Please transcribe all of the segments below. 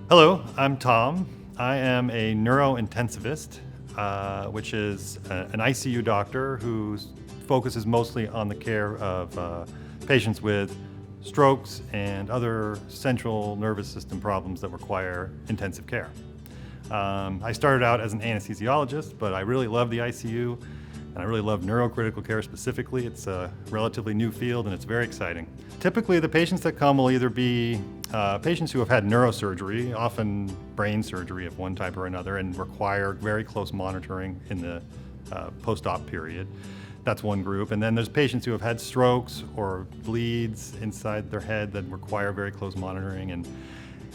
Hello, I'm Tom. I am a neurointensivist, which is an ICU doctor who focuses mostly on the care of patients with strokes and other central nervous system problems that require intensive care. I started out as an anesthesiologist, but I really love the ICU, and I really love neurocritical care specifically. It's a relatively new field, and it's very exciting. Typically, the patients that come will either be patients who have had neurosurgery, often brain surgery of one type or another, and require very close monitoring in the post-op period. That's one group. And then there's patients who have had strokes or bleeds inside their head that require very close monitoring. And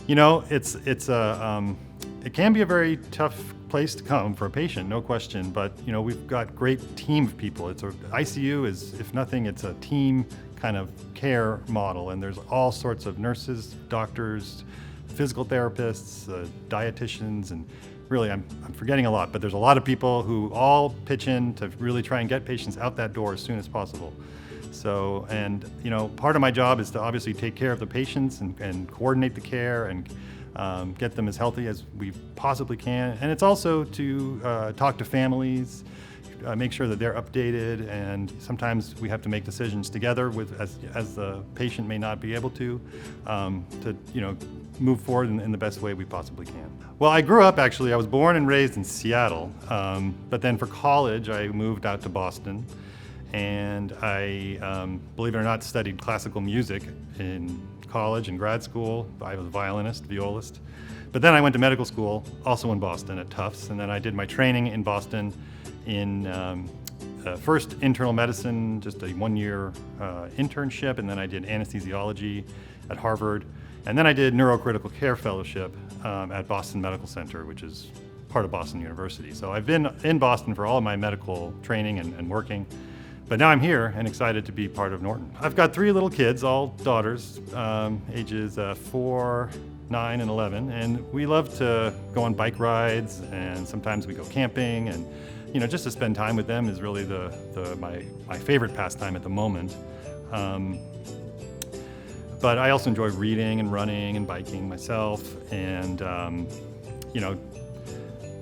you know, it can be a very tough place to come for a patient, no question. But you know, we've got great team of people. ICU is, if nothing, it's a team kind of care model, and there's all sorts of nurses, doctors, physical therapists, dieticians, and really I'm forgetting a lot, but there's a lot of people who all pitch in to really try and get patients out that door as soon as possible. So, and you know, part of my job is to obviously take care of the patients and coordinate the care and get them as healthy as we possibly can. And it's also to talk to families, make sure that they're updated, and sometimes we have to make decisions together as the patient may not be able to move forward in the best way we possibly can. Well, I grew up I was born and raised in Seattle, but then for college I moved out to Boston, and I, believe it or not, studied classical music in college and grad school. I was a violinist, violist. But then I went to medical school, also in Boston at Tufts, and then I did my training in Boston in first internal medicine, just a one-year internship, and then I did anesthesiology at Harvard, and then I did neurocritical care fellowship at Boston Medical Center, which is part of Boston University. So I've been in Boston for all of my medical training and working, but now I'm here and excited to be part of Norton. I've got 3 little kids, all daughters, ages 4, 9, and 11, and we love to go on bike rides, and sometimes we go camping, and you know, just to spend time with them is really my favorite pastime at the moment. But I also enjoy reading and running and biking myself, and you know,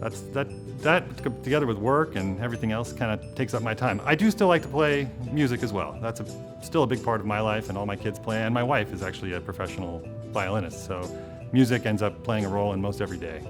that together with work and everything else kind of takes up my time. I do still like to play music as well. That's still a big part of my life, and all my kids play, and my wife is actually a professional violinist, so music ends up playing a role in most every day.